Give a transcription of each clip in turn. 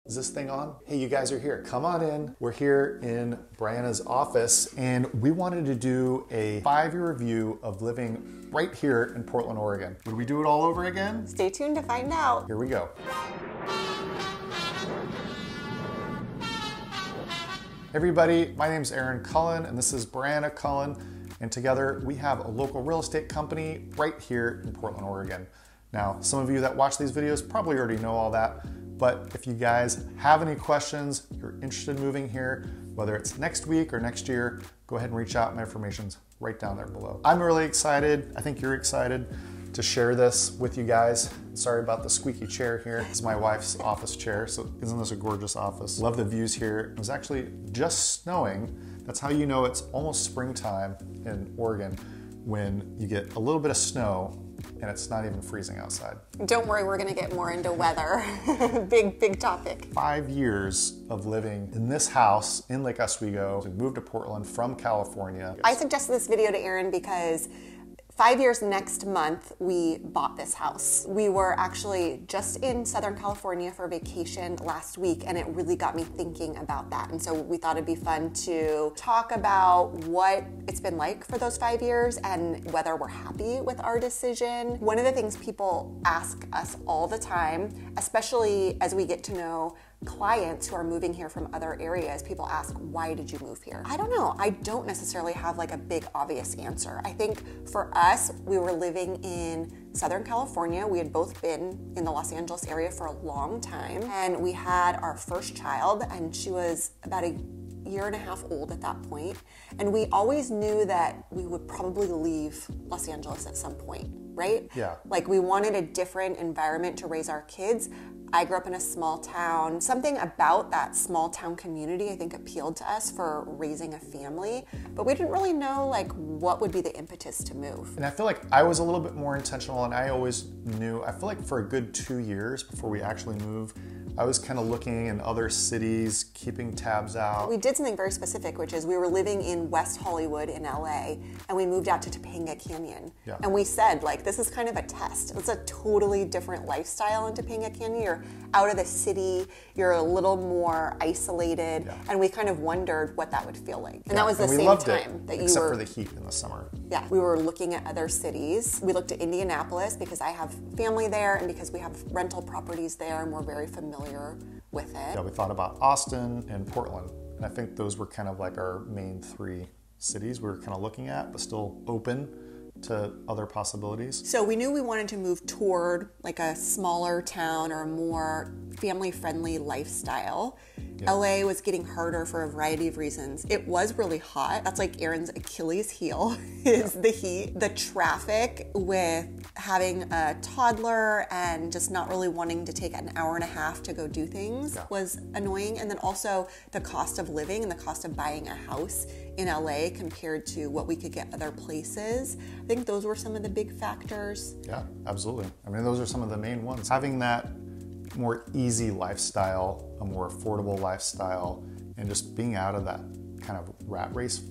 Is this thing on? Hey, you guys are here. Come on in. We're here in Brianna's office, and we wanted to do a 5-year review of living right here in Portland, Oregon. Would we do it all over again? Stay tuned to find out. Here we go. Hey everybody, my name's Aaron Cullen, and this is Brianna Cullen, and together we have a local real estate company right here in Portland, Oregon. Now, some of you that watch these videos probably already know all that, but if you guys have any questions, you're interested in moving here, whether it's next week or next year, go ahead and reach out. My information's right down there below. I'm really excited. I think you're excited to share this with you guys. Sorry about the squeaky chair here. This is my wife's office chair, so isn't this a gorgeous office? Love the views here. It was actually just snowing. That's how you know it's almost springtime in Oregon, when you get a little bit of snow and it's not even freezing outside. Don't worry, we're gonna get more into weather. Big topic. 5 years of living in this house in Lake Oswego. We moved to Portland from California. I suggested this video to Aaron because 5 years next month, we bought this house. We were actually just in Southern California for vacation last week, and it really got me thinking about that. And so we thought it'd be fun to talk about what it's been like for those 5 years and whether we're happy with our decision. One of the things people ask us all the time, especially as we get to know clients who are moving here from other areas, people ask, why did you move here? I don't know. I don't necessarily have like a big obvious answer. I think for us, we were living in Southern California. We had both been in the Los Angeles area for a long time, and we had our first child, and she was about a year and a half old at that point. And we always knew that we would probably leave Los Angeles at some point, right? Yeah. Like we wanted a different environment to raise our kids. I grew up in a small town. Something about that small town community I think appealed to us for raising a family, but we didn't really know like what would be the impetus to move. And I feel like I was a little bit more intentional, and I always knew, I feel like for a good 2 years before we actually moved, I was kind of looking in other cities, keeping tabs out. We did something very specific, which is we were living in West Hollywood in LA, and we moved out to Topanga Canyon. Yeah. And we said, like, this is kind of a test. It's a totally different lifestyle in Topanga Canyon. You're out of the city, you're a little more isolated, Yeah. and we kind of wondered what that would feel like. And Yeah, that was the and we same loved time it, that you were— except for the heat in the summer. Yeah, we were looking at other cities. We looked at Indianapolis because I have family there and because we have rental properties there and we're very familiar with it. Yeah, we thought about Austin and Portland, and I think those were kind of like our main 3 cities we were kind of looking at, but still open to other possibilities. So we knew we wanted to move toward like a smaller town or a more family-friendly lifestyle. Yeah. LA was getting harder for a variety of reasons. It was really hot. That's like Aaron's Achilles heel is the heat. The traffic with having a toddler and just not really wanting to take an hour and a half to go do things was annoying. And then also the cost of living and the cost of buying a house in LA compared to what we could get other places. I think those were some of the big factors. Yeah, absolutely. I mean, those are some of the main ones. Having that more easy lifestyle, a more affordable lifestyle, and just being out of that kind of rat race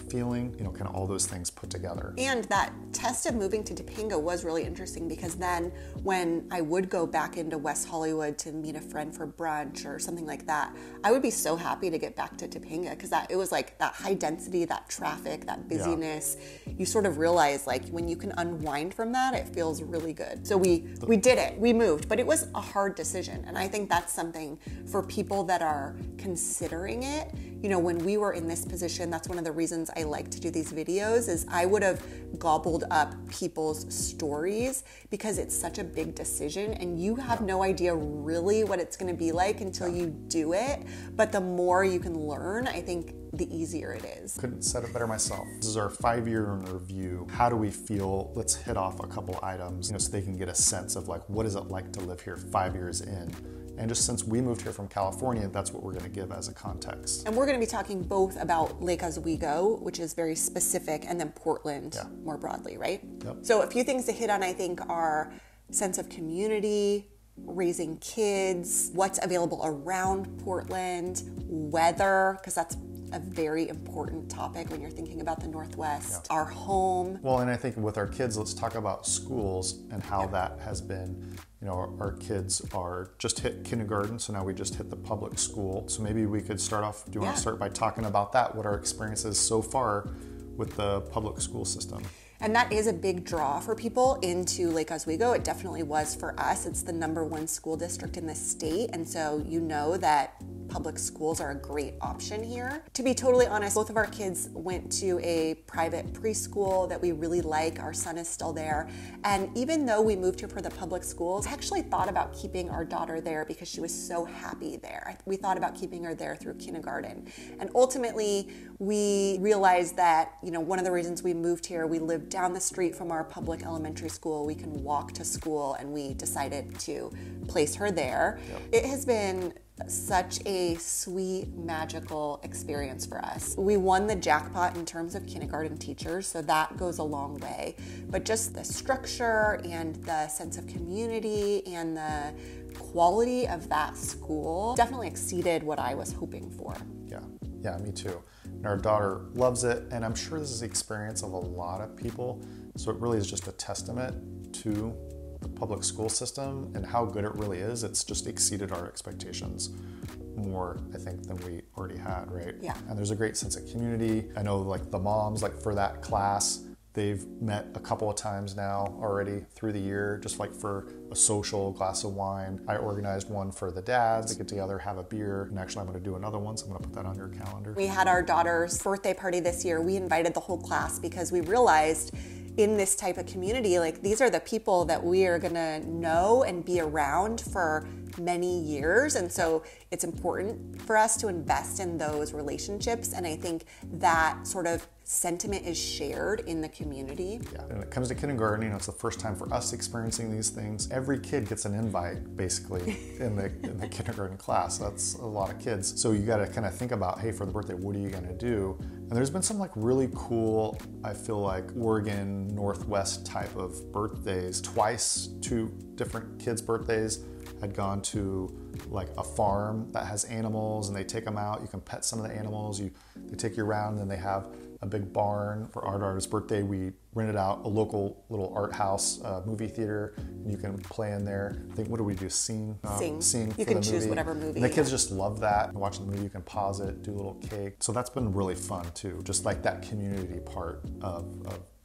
feeling, you know, kind of all those things put together. And that test of moving to Topanga was really interesting because then when I would go back into West Hollywood to meet a friend for brunch or something like that, I would be so happy to get back to Topanga because it was like that high density, that traffic, that busyness. Yeah. You sort of realize like when you can unwind from that, it feels really good. So we did it, we moved, but it was a hard decision. And I think that's something for people that are considering it. You know, when we were in this position, that's one of the reasons I like to do these videos is I would have gobbled up people's stories because it's such a big decision and you have no idea really what it's going to be like until you do it. But the more you can learn, I think the easier it is. Couldn't have said it better myself. This is our 5-year in review. How do we feel? Let's hit off a couple items, you know, so they can get a sense of like, what is it like to live here 5 years in? And just since we moved here from California, that's what we're going to give as a context. And we're going to be talking both about Lake Oswego, which is very specific, and then Portland more broadly, right? Yep. So a few things to hit on, I think, are sense of community, raising kids, what's available around Portland, weather, because that's a very important topic when you're thinking about the Northwest, our home. Well, and I think with our kids, let's talk about schools and how that has been. You know, our kids are just hit kindergarten, so now we just hit the public school. So maybe we could start off, do you want to start by talking about that, what our experience is so far with the public school system? And that is a big draw for people into Lake Oswego. It definitely was for us. It's the #1 school district in the state. And so you know that public schools are a great option here. To be totally honest, both of our kids went to a private preschool that we really like. Our son is still there. And even though we moved here for the public schools, I actually thought about keeping our daughter there because she was so happy there. We thought about keeping her there through kindergarten. And ultimately, we realized that, you know, one of the reasons we moved here, we lived down the street from our public elementary school. We can walk to school, and we decided to place her there. It has been such a sweet, magical experience for us. We won the jackpot in terms of kindergarten teachers, so that goes a long way. But just the structure and the sense of community and the quality of that school definitely exceeded what I was hoping for. Yeah, me too. And our daughter loves it, and I'm sure this is the experience of a lot of people. So it really is just a testament to the public school system and how good it really is. It's just exceeded our expectations more, I think, than we already had, right? Yeah. And there's a great sense of community. I know like the moms, like for that class, they've met a couple of times now already through the year, just like for a social glass of wine. I organized one for the dads to get together, have a beer, and actually I'm gonna do another one, so I'm gonna put that on your calendar. We had our daughter's birthday party this year. We invited the whole class because we realized in this type of community, like these are the people that we are gonna know and be around for many years. And so it's important for us to invest in those relationships. And I think that sort of sentiment is shared in the community. Yeah, when it comes to kindergarten, you know, it's the first time for us experiencing these things. Every kid gets an invite, basically, in the kindergarten class. That's a lot of kids. So you gotta kind of think about, hey, for the birthday, what are you gonna do? And there's been some like really cool, I feel like, Oregon Northwest type of birthdays. Twice, 2 different kids' birthdays had gone to like a farm that has animals, and they take them out. You can pet some of the animals. They take you around, and then they have a big barn. For our daughter's birthday, we rented out a local little art house, movie theater, and you can play in there. I think, what do we do? Sing. You can choose whatever movie. And the kids just love that. Watching the movie, you can pause it, do a little cake. So that's been really fun too. Just like that community part of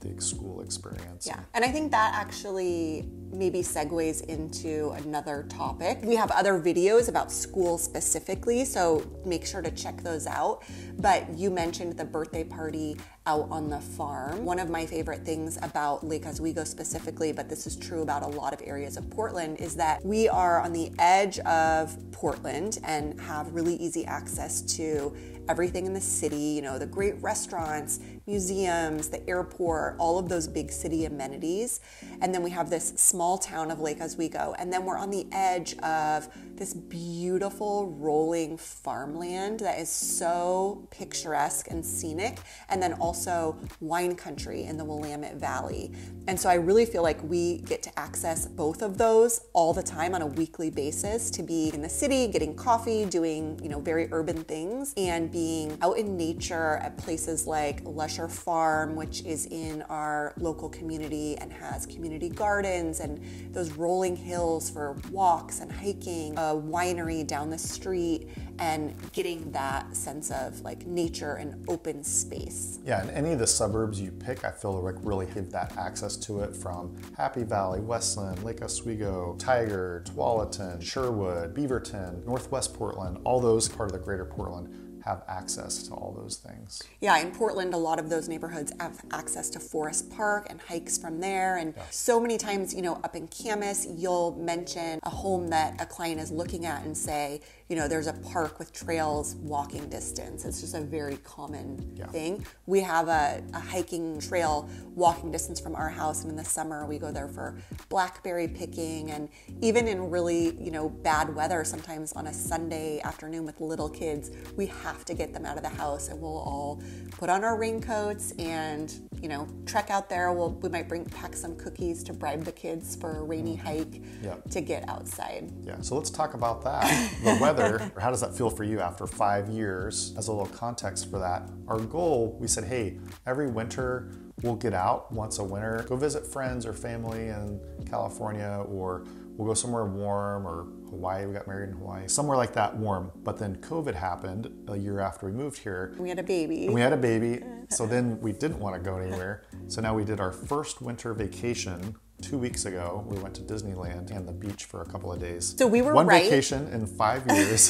the school experience. Yeah, and I think that actually maybe segues into another topic. We have other videos about school specifically, so make sure to check those out. But you mentioned the birthday party out on the farm. One of my favorite things about Lake Oswego specifically, but this is true about a lot of areas of Portland, is that we are on the edge of Portland and have really easy access to everything in the city, you know, the great restaurants, museums, the airport, all of those big city amenities. And then we have this small town of Lake Oswego. And then we're on the edge of this beautiful rolling farmland that is so picturesque and scenic. And then also wine country in the Willamette Valley. And so I really feel like we get to access both of those all the time on a weekly basis, to be in the city, getting coffee, doing, you know, very urban things, and being out in nature at places like Lusher Farm, which is in our local community and has community gardens and those rolling hills for walks and hiking, a winery down the street, and getting that sense of like nature and open space. Yeah, and any of the suburbs you pick, I feel like really give that access to it, from Happy Valley, Westland, Lake Oswego, Tiger, Tualatin, Sherwood, Beaverton, Northwest Portland, all those part of the greater Portland have access to all those things. Yeah, in Portland, a lot of those neighborhoods have access to Forest Park and hikes from there. And so many times, you know, up in Camas, you'll mention a home that a client is looking at and say, you know, there's a park with trails walking distance. It's just a very common thing. We have a hiking trail walking distance from our house, and in the summer we go there for blackberry picking. And even in really, you know, bad weather, sometimes on a Sunday afternoon with little kids, we have to get them out of the house, and we'll all put on our raincoats and, you know, trek out there. We might pack some cookies to bribe the kids for a rainy hike to get outside. Yeah, so let's talk about that. The weather, how does that feel for you after 5 years? As a little context for that, our goal, we said, hey, every winter we'll get out once a winter, go visit friends or family in California, or we'll go somewhere warm, or Hawaii, we got married in Hawaii, somewhere like that warm. But then COVID happened a year after we moved here. We had a baby. And we had a baby, so then we didn't want to go anywhere. So now we did our first winter vacation 2 weeks ago. We went to Disneyland and the beach for a couple of days. So we were One right. vacation in 5 years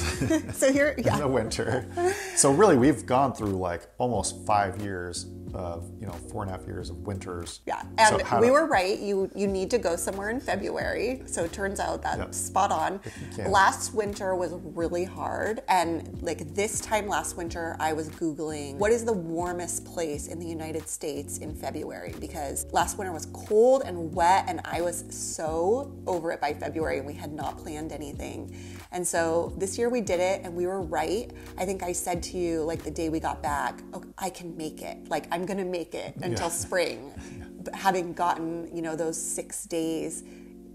So here, in the winter. So really we've gone through like almost 5 years of, you know, 4.5 years of winters. Yeah, and so we were right. You need to go somewhere in February. So it turns out that's spot on. Last winter was really hard. And like this time last winter, I was Googling what is the warmest place in the United States in February, because last winter was cold and wet and I was so over it by February and we had not planned anything. And so this year we did it and we were right. I think I said to you like the day we got back, oh, I can make it. Like I'm gonna make it until spring. But having gotten, you know, those 6 days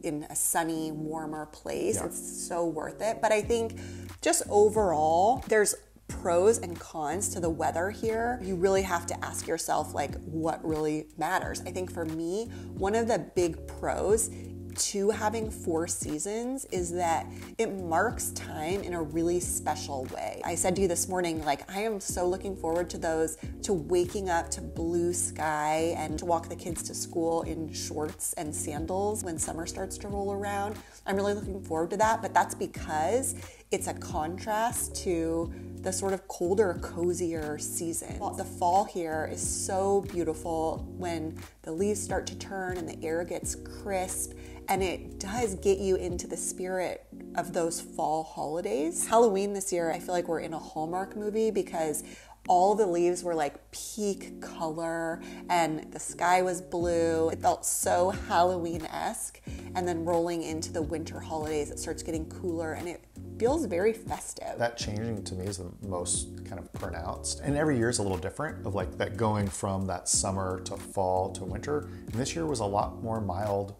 in a sunny, warmer place, it's so worth it. But I think just overall, there's pros and cons to the weather here. You really have to ask yourself like what really matters. I think for me, one of the big pros to having 4 seasons is that it marks time in a really special way. I said to you this morning, like, I am so looking forward to those, to waking up to blue sky and to walk the kids to school in shorts and sandals when summer starts to roll around. I'm really looking forward to that, but that's because it's a contrast to the sort of colder, cozier season. The fall here is so beautiful when the leaves start to turn and the air gets crisp, and it does get you into the spirit of those fall holidays. Halloween this year, I feel like we're in a Hallmark movie because all the leaves were like peak color and the sky was blue. It felt so Halloween-esque. And then rolling into the winter holidays, it starts getting cooler and it feels very festive. That changing to me is the most kind of pronounced. And every year is a little different, of like that going from that summer to fall to winter. And this year was a lot more mild.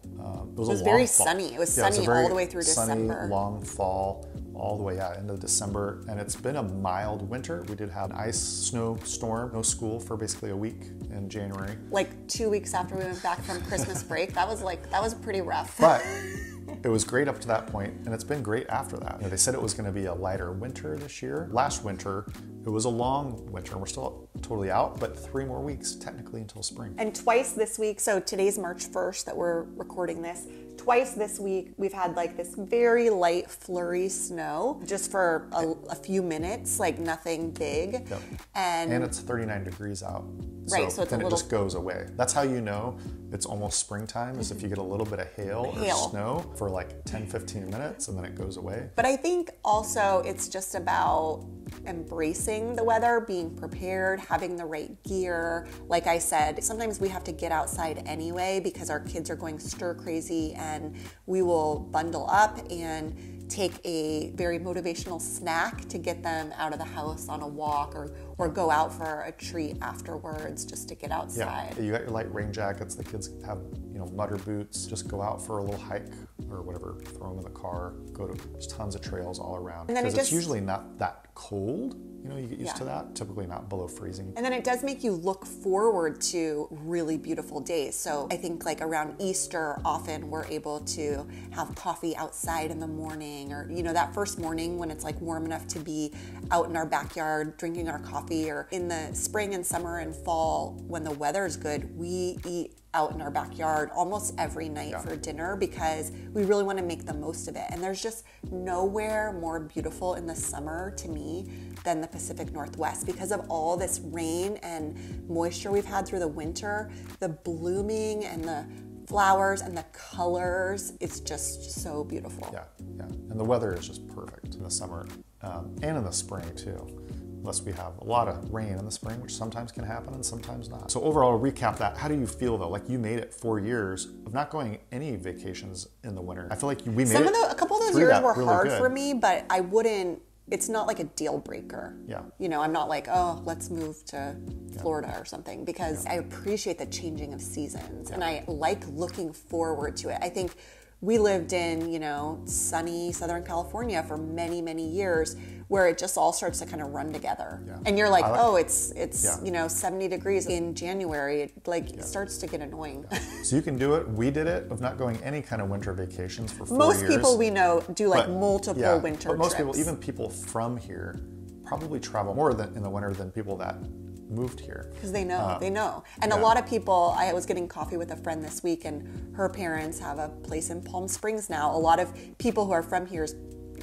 It was very sunny. It was sunny all the way through sunny, December. Long fall, all the way out into December. And it's been a mild winter. We did have an ice snow storm, no school for basically a week in January. Like 2 weeks after we went back from Christmas break, that was pretty rough. But it was great up to that point, and it's been great after that. You know, they said it was going to be a lighter winter this year. Last winter, it was a long winter, and we're still totally out, but 3 more weeks technically until spring. And twice this week, so today's March 1st that we're recording this, twice this week we've had like this very light flurry snow just for a few minutes, like nothing big. Yep. And it's 39 degrees out. Right, so it's then a it little... just goes away. That's how you know it's almost springtime, is if you get a little bit of hail or snow for like 10-15 minutes and then it goes away. But I think also it's just about embracing the weather, being prepared, having the right gear. Like I said, sometimes we have to get outside anyway because our kids are going stir crazy, and we will bundle up and take a very motivational snack to get them out of the house on a walk, or go out for a treat afterwards just to get outside. Yeah, you got your light rain jackets. The kids have, you know, mudder boots. Just go out for a little hike or whatever. Throw them in the car. Go to, there's tons of trails all around. Because it's usually not that cold. You know, you get used to that. Typically not below freezing. And then it does make you look forward to really beautiful days. So I think like around Easter, often we're able to have coffee outside in the morning, or, you know, that first morning when it's like warm enough to be out in our backyard drinking our coffee, or in the spring and summer and fall when the weather's good, we eat out in our backyard almost every night for dinner because we really want to make the most of it. And there's just nowhere more beautiful in the summer to me than the Pacific Northwest because of all this rain and moisture we've had through the winter. The blooming and the flowers and the colors, it's just so beautiful. Yeah. And the weather is just perfect in the summer and in the spring too. Unless we have a lot of rain in the spring, which sometimes can happen and sometimes not. So overall, recap that. How do you feel though? Like you made it 4 years of not going any vacations in the winter. I feel like we made a couple of those years were hard for me, but I wouldn't it's not like a deal breaker. Yeah. You know, I'm not like, oh, let's move to Florida or something, because I appreciate the changing of seasons and I like looking forward to it. I think we lived in, you know, sunny Southern California for many, many years, where it just all starts to kind of run together. And you're like, oh, it's you know, 70 degrees in January. It starts to get annoying. So you can do it. We did it of not going any kind of winter vacations for 4 Most years. people we know do like multiple winter but most trips. people, even people from here, probably travel more in the winter than people that moved here. Because they know. And a lot of people, I was getting coffee with a friend this week, and her parents have a place in Palm Springs now. A lot of people who are from here's,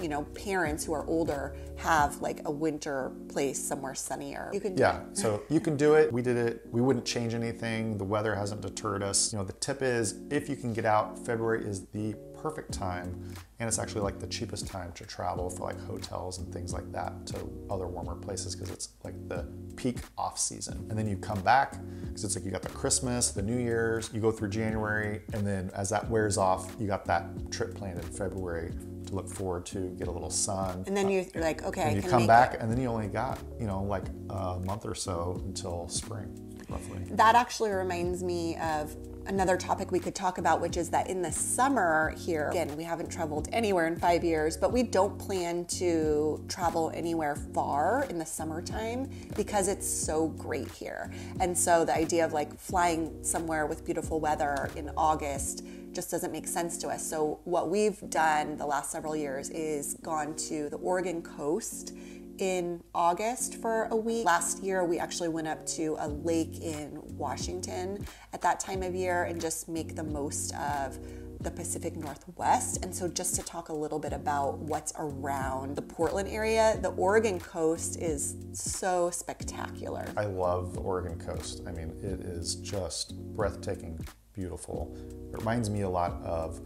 you know, parents who are older have like a winter place somewhere sunnier. You can do it. So you can do it. We did it. We wouldn't change anything. The weather hasn't deterred us. You know, the tip is, if you can get out, February is the perfect time, and it's actually like the cheapest time to travel for like hotels and things like that to other warmer places, because it's like the peak off season. And then you come back, because it's like you got the Christmas, the New Year's, you go through January, and then as that wears off, you got that trip planned in February to look forward to, get a little sun. And then you're like, okay, and you come back, and then you only got, you know, like a month or so until spring, roughly. That actually reminds me of another topic we could talk about, which is that in the summer here, again, we haven't traveled anywhere in 5 years, but we don't plan to travel anywhere far in the summertime because it's so great here. And so the idea of like flying somewhere with beautiful weather in August just doesn't make sense to us. So what we've done the last several years is gone to the Oregon coast in August for a week. Last year, we actually went up to a lake in Washington at that time of year and just make the most of the Pacific Northwest. And so just to talk a little bit about what's around the Portland area, the Oregon coast is so spectacular. I love the Oregon coast. I mean, it is just breathtaking, beautiful. It reminds me a lot of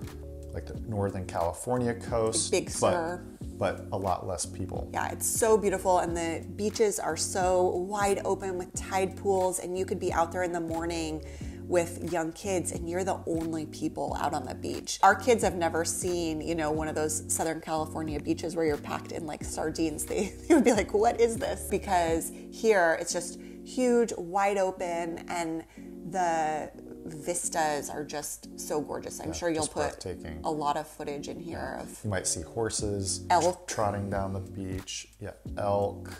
like the Northern California coast. Big Sur. But a lot less people. Yeah, it's so beautiful, and the beaches are so wide open with tide pools, and you could be out there in the morning with young kids and you're the only people out on the beach. Our kids have never seen, you know, one of those Southern California beaches where you're packed in like sardines. They would be like, what is this? Because here it's just huge, wide open, and the vistas are just so gorgeous. I'm sure you'll put a lot of footage in here of. You might see horses, elk trotting down the beach. Yeah, elk.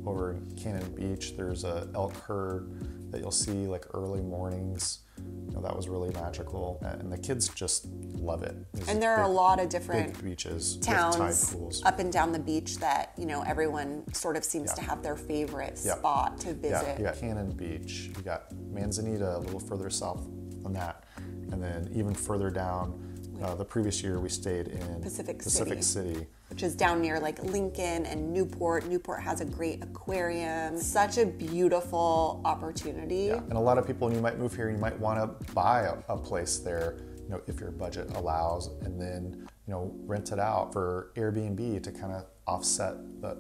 Over in Cannon Beach, there's a elk herd that you'll see like early mornings. You know, that was really magical, and the kids just love it. And there are a lot of different big beaches, towns with tide pools up and down the beach that, you know, everyone sort of seems to have their favorite spot to visit. Yeah, you got Cannon Beach, you got Manzanita a little further south than that, and then even further down. The previous year we stayed in Pacific City, which is down near like Lincoln and Newport. Newport has a great aquarium. Such a beautiful opportunity. Yeah. And a lot of people, when you might move here, you might want to buy a place there, you know, if your budget allows, and then, you know, rent it out for Airbnb to kind of offset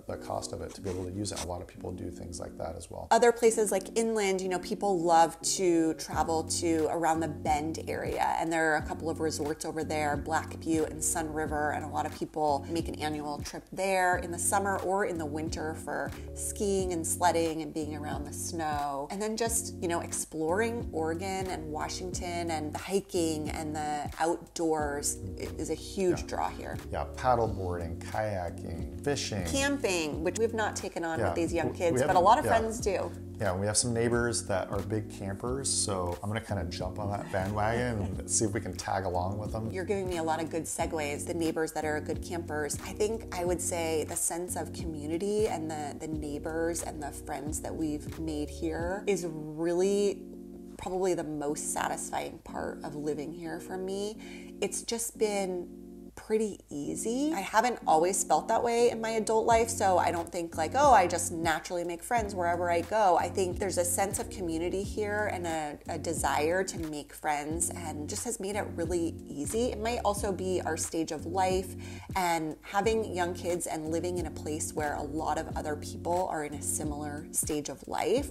the cost of it to be able to use it. A lot of people do things like that as well. Other places like inland, you know, people love to travel to around the Bend area, and there are a couple of resorts over there, Black Butte and Sun River, and a lot of people make an annual trip there in the summer or in the winter for skiing and sledding and being around the snow. And then just, you know, exploring Oregon and Washington, and the hiking and the outdoors is a huge draw here. Yeah, paddleboarding, kayaking, fishing, camping, which we've not taken on with these young kids, but a lot of friends do. Yeah, we have some neighbors that are big campers, so I'm gonna kind of jump on that bandwagon and see if we can tag along with them. You're giving me a lot of good segues, the neighbors that are good campers. I think I would say the sense of community and the neighbors and the friends that we've made here is really probably the most satisfying part of living here for me. It's just been pretty easy. I haven't always felt that way in my adult life, so I don't think like, oh, I just naturally make friends wherever I go. I think there's a sense of community here and a desire to make friends, and just has made it really easy. It might also be our stage of life, and having young kids and living in a place where a lot of other people are in a similar stage of life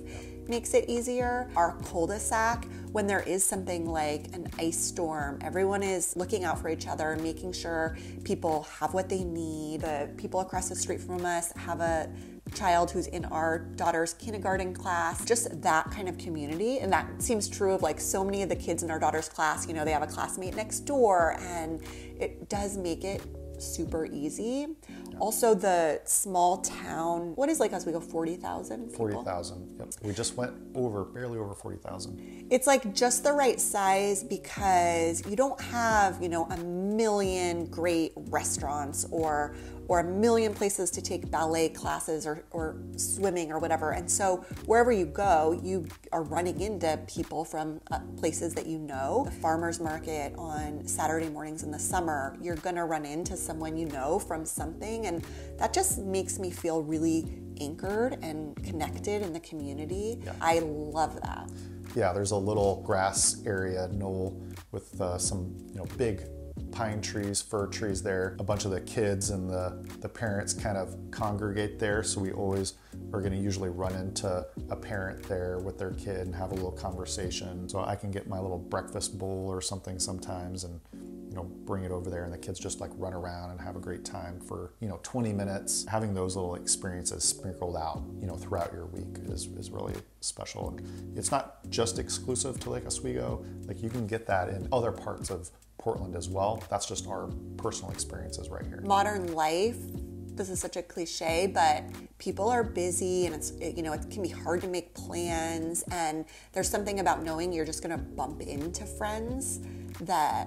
makes it easier. Our cul-de-sac, when there is something like an ice storm, everyone is looking out for each other, making sure sure people have what they need. The people across the street from us have a child who's in our daughter's kindergarten class, just that kind of community. And that seems true of like so many of the kids in our daughter's class. You know, they have a classmate next door, and it does make it super easy. Yeah. Also, the small town, what is Lake Oswego, 40,000 people? 40,000, yep. We just went barely over 40,000. It's like just the right size because you don't have, you know, a million great restaurants or a million places to take ballet classes or swimming or whatever. And so wherever you go, you are running into people from places that you know. The farmer's market on Saturday mornings in the summer, you're gonna run into someone you know from something. And that just makes me feel really anchored and connected in the community. Yeah. I love that. Yeah, there's a little grass area, knoll, with some, you know, big pine trees, fir trees there. A bunch of the kids and the parents kind of congregate there, so we always are going to usually run into a parent there with their kid and have a little conversation. So I can get my little breakfast bowl or something sometimes and, you know, bring it over there, and the kids just like run around and have a great time for, you know, 20 minutes. Having those little experiences sprinkled out, you know, throughout your week is really special. And it's not just exclusive to Lake Oswego. Like, you can get that in other parts of Portland as well. That's just our personal experiences right here. Modern life, this is such a cliche, but people are busy, and you know, it can be hard to make plans, and there's something about knowing you're just gonna bump into friends that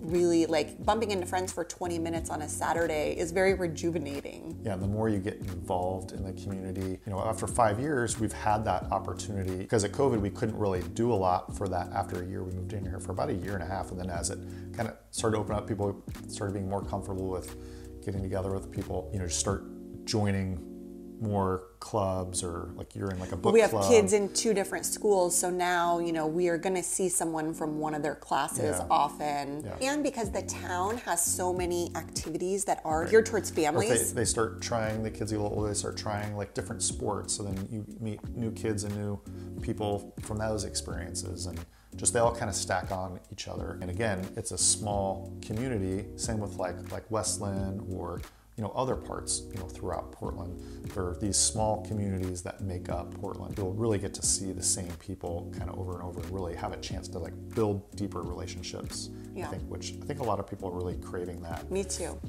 really, like, bumping into friends for 20 minutes on a Saturday is very rejuvenating. Yeah, and the more you get involved in the community, you know, after 5 years, we've had that opportunity. Because at COVID, we couldn't really do a lot for that. After a year, we moved in here for about a year and a half, and then as it kind of started to open up, people started being more comfortable with getting together with people, you know, just start joining more clubs, or like you're in like a book club. We have kids in 2 different schools, so now, you know, we are going to see someone from one of their classes often. Yeah. And because the town has so many activities that are geared towards families. They start trying, the kids a little older, they start trying like different sports, so then you meet new kids and new people from those experiences, and just they all kind of stack on each other. And again, it's a small community, same with like Westland or, you know, other parts, you know, throughout Portland. There are these small communities that make up Portland. You'll really get to see the same people kind of over and over, and really have a chance to like build deeper relationships. Yeah. I think a lot of people are really craving that. Me too.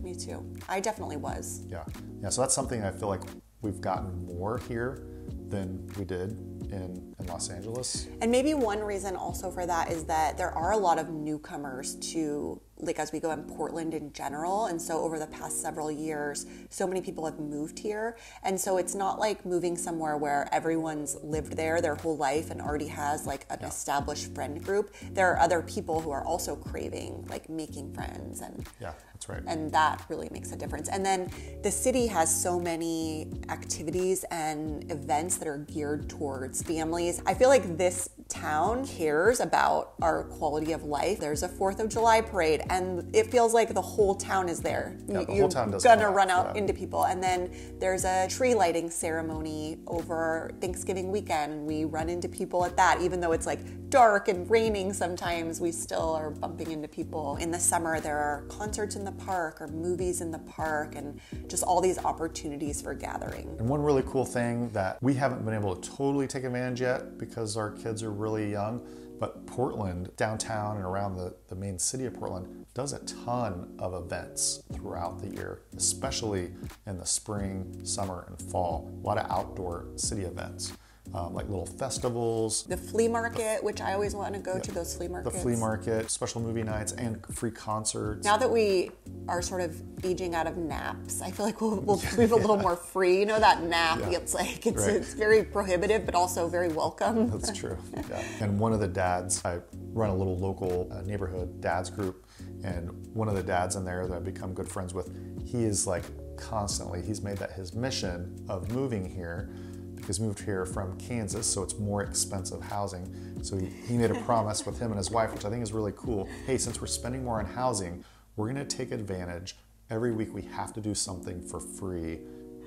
I definitely was. Yeah. So that's something I feel like we've gotten more here than we did in Los Angeles. And maybe one reason also for that is that there are a lot of newcomers to Lake Oswego and Portland in general. And so over the past several years, so many people have moved here. And so it's not like moving somewhere where everyone's lived there their whole life and already has like an established friend group. There are other people who are also craving like making friends, and yeah, that's right. And that really makes a difference. And then the city has so many activities and events that are geared towards families. I feel like this town cares about our quality of life. There's a 4th of July parade, and it feels like the whole town is there. Yeah, the whole town does. You're gonna run out into people. And then there's a tree lighting ceremony over Thanksgiving weekend. We run into people at that. Even though it's like dark and raining sometimes, we still are bumping into people. In the summer, there are concerts in the park or movies in the park, and just all these opportunities for gathering. And one really cool thing that we haven't been able to totally take advantage yet because our kids are really young, but Portland, downtown and around the main city of Portland, does a ton of events throughout the year, especially in the spring, summer, and fall. A lot of outdoor city events. Like little festivals. The flea market, which I always want to go to those flea markets. The flea market, special movie nights, and free concerts. Now that we are sort of aging out of naps, I feel like we'll be a little more free. You know, that nap, it's like, it's very prohibitive, but also very welcome. That's true, yeah. And one of the dads, I run a little local neighborhood dads group, and one of the dads in there that I've become good friends with, he is like constantly, he's made that his mission of moving here, because he moved here from Kansas, so it's more expensive housing. So he made a promise with him and his wife, which I think is really cool. Hey, since we're spending more on housing, we're gonna take advantage. Every week we have to do something for free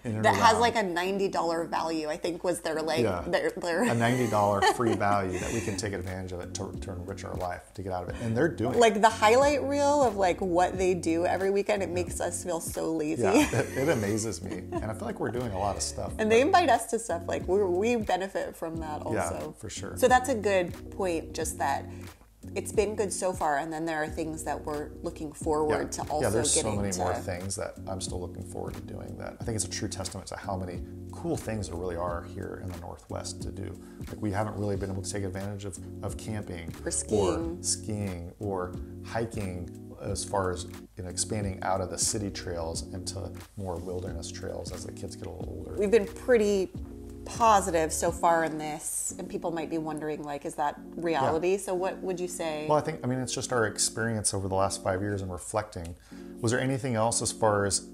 that has like a $90 value, I think was their like, their a $90 free value that we can take advantage of it to enrich our life, to get out of it. And they're doing like the highlight reel of like what they do every weekend. It makes us feel so lazy. Yeah, it amazes me. And I feel like we're doing a lot of stuff. And they invite us to stuff like we benefit from that also. Yeah, for sure. So that's a good point, just that it's been good so far, and then there are things that we're looking forward to also there's getting so many to. more things that I'm still looking forward to doing that I think it's a true testament to how many cool things there really are here in the Northwest to do. Like we haven't really been able to take advantage of camping or skiing or hiking, as far as expanding out of the city trails into more wilderness trails as the kids get a little older. We've been pretty positive so far in this, and people might be wondering, like, is that reality? So what would you say? Well, I mean, it's just our experience over the last 5 years and reflecting. Was there anything else as far as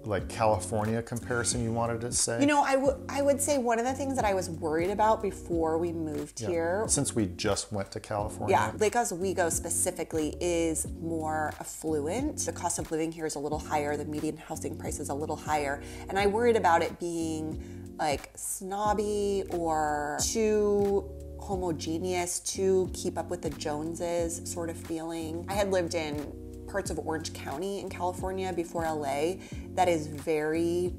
like California comparison you wanted to say? I would say one of the things that I was worried about before we moved here, since we just went to California. Yeah, Lake Oswego specifically is more affluent. The cost of living here is a little higher. The median housing price is a little higher. And I worried about it being like snobby or too homogeneous, to keep up with the Joneses sort of feeling. I had lived in parts of Orange County in California before LA that is very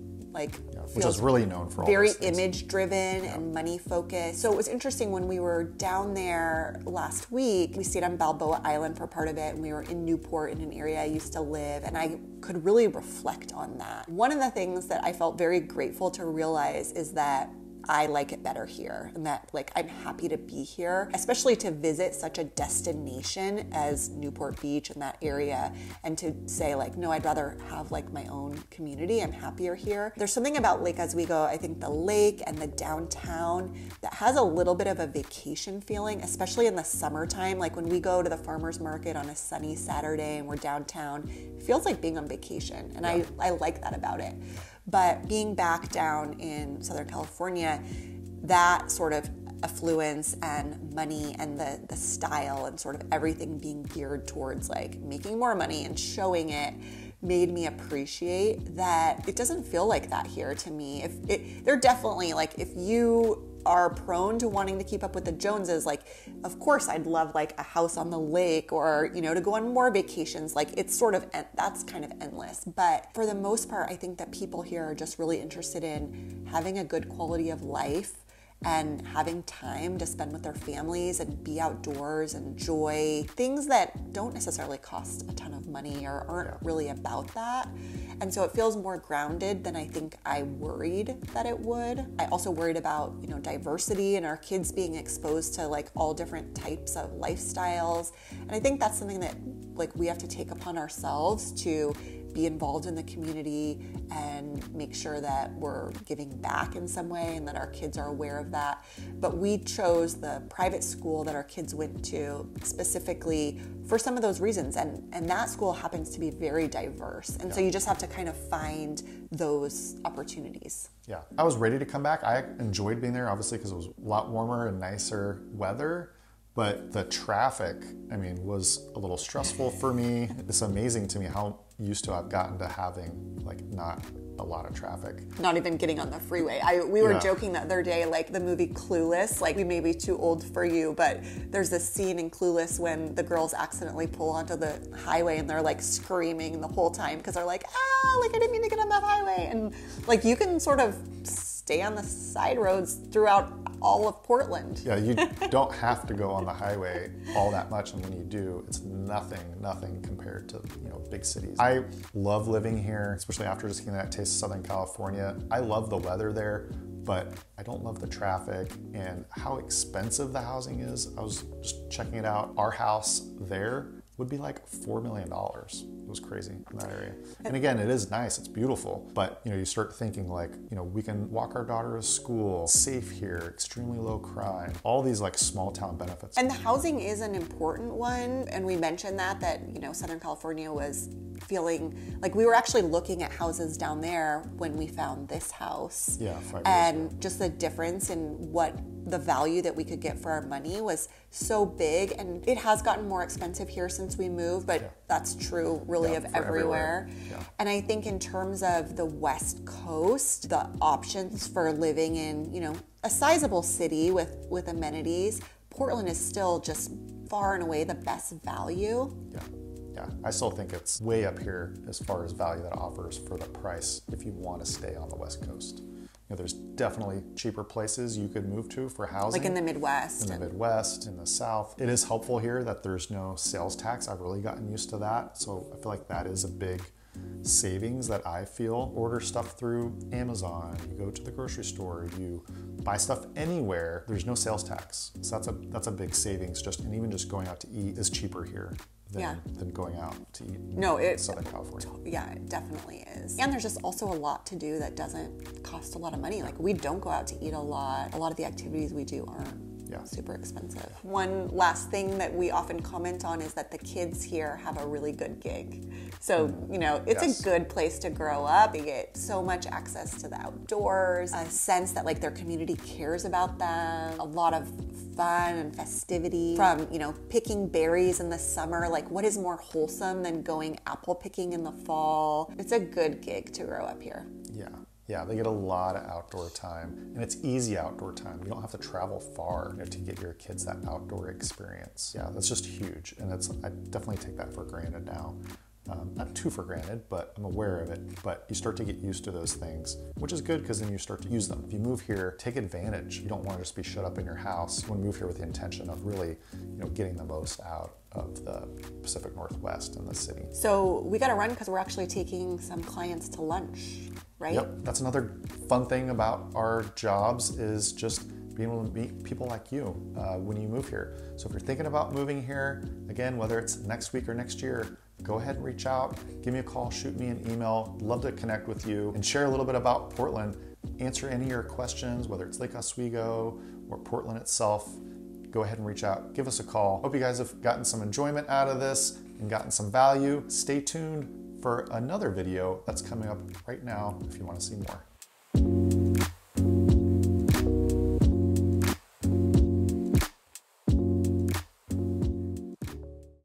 which is really known for all very those things. image driven and money focused. So it was interesting when we were down there last week. We stayed on Balboa Island for part of it, and we were in Newport, in an area I used to live, and I could really reflect on that. One of the things that I felt very grateful to realize is that I like it better here, and that like I'm happy to be here, especially to visit such a destination as Newport Beach and that area, and to say like, no, I'd rather have like my own community. I'm happier here. There's something about Lake Oswego, I think the lake and the downtown, that has a little bit of a vacation feeling, especially in the summertime. Like when we go to the farmer's market on a sunny Saturday and we're downtown, it feels like being on vacation, and I like that about it. But being back down in Southern California, that sort of affluence and money and the style and sort of everything being geared towards like making more money and showing it made me appreciate that it doesn't feel like that here to me. They're definitely like, if you are prone to wanting to keep up with the Joneses, like, of course I'd love like a house on the lake, or, to go on more vacations. Like it's sort of, that's kind of endless. But for the most part, I think that people here are just really interested in having a good quality of life and having time to spend with their families and be outdoors and enjoy things that don't necessarily cost a ton of money or aren't really about that. And so it feels more grounded than I think I worried that it would. I also worried about, diversity and our kids being exposed to like all different types of lifestyles. And I think that's something that like we have to take upon ourselves to be involved in the community and make sure that we're giving back in some way and that our kids are aware of that. But we chose the private school that our kids went to specifically for some of those reasons. And that school happens to be very diverse. And so you just have to kind of find those opportunities. Yeah, I was ready to come back. I enjoyed being there, obviously, because it was a lot warmer and nicer weather. But the traffic, was a little stressful for me. It's amazing to me how used to I've gotten to having like not a lot of traffic. Not even getting on the freeway. We were joking the other day, like the movie Clueless, like we may be too old for you, but there's this scene in Clueless when the girls accidentally pull onto the highway and they're like screaming the whole time because they're like, I didn't mean to get on that highway. And like you can sort of stay on the side roads throughout all of Portland. Yeah, you don't have to go on the highway all that much, and when you do, it's nothing compared to big cities. I love living here, especially after just getting that taste of Southern California. I love the weather there, but I don't love the traffic and how expensive the housing is. I was just checking it out. Our house there would be like $4 million. It was crazy in that area. And again, it is nice, it's beautiful, but you start thinking like, we can walk our daughter to school, safe here, extremely low crime, all these like small town benefits. And the housing is an important one. And we mentioned that Southern California was feeling like we were actually looking at houses down there when we found this house. Yeah, 5 years and ago. just the difference in what the value that we could get for our money was so big. And it has gotten more expensive here since we moved, but that's true really of for everywhere. Yeah. And I think in terms of the West Coast, the options for living in, you know, a sizable city with amenities, Portland is still just far and away the best value. Yeah, I still think it's way up here as far as value that it offers for the price if you want to stay on the West Coast. You know, there's definitely cheaper places you could move to for housing. Like in the Midwest. In the Midwest, in the South. It is helpful here that there's no sales tax. I've really gotten used to that. So I feel like that is a big savings that I feel. Order stuff through Amazon, you go to the grocery store, you buy stuff anywhere, there's no sales tax. So that's a big savings. And even just going out to eat is cheaper here than going out to eat in Southern California. Yeah, it definitely is. And there's just also a lot to do that doesn't cost a lot of money. Like we don't go out to eat a lot. A lot of the activities we do aren't super expensive. One last thing that we often comment on is that the kids here have a really good gig. So, you know, it's a good place to grow up. They get so much access to the outdoors, a sense that like their community cares about them, a lot of fun and festivity from, you know, picking berries in the summer. Like what is more wholesome than going apple picking in the fall? It's a good gig to grow up here. Yeah, they get a lot of outdoor time, and it's easy outdoor time. You don't have to travel far, you know, to get your kids that outdoor experience. Yeah, that's just huge, and I definitely take that for granted now. Not too for granted, but I'm aware of it. But you start to get used to those things, which is good because then you start to use them. If you move here, take advantage. You don't want to just be shut up in your house. You want to move here with the intention of really, you know, getting the most out of the Pacific Northwest and the city. So we got to run because we're actually taking some clients to lunch, right? Yep, that's another fun thing about our jobs is just being able to meet people like you when you move here. So if you're thinking about moving here, again, whether it's next week or next year, go ahead and reach out, give me a call, shoot me an email. Love to connect with you and share a little bit about Portland, answer any of your questions, whether it's Lake Oswego or Portland itself. Go ahead and reach out, give us a call. Hope you guys have gotten some enjoyment out of this and gotten some value. Stay tuned for another video that's coming up right now if you want to see more.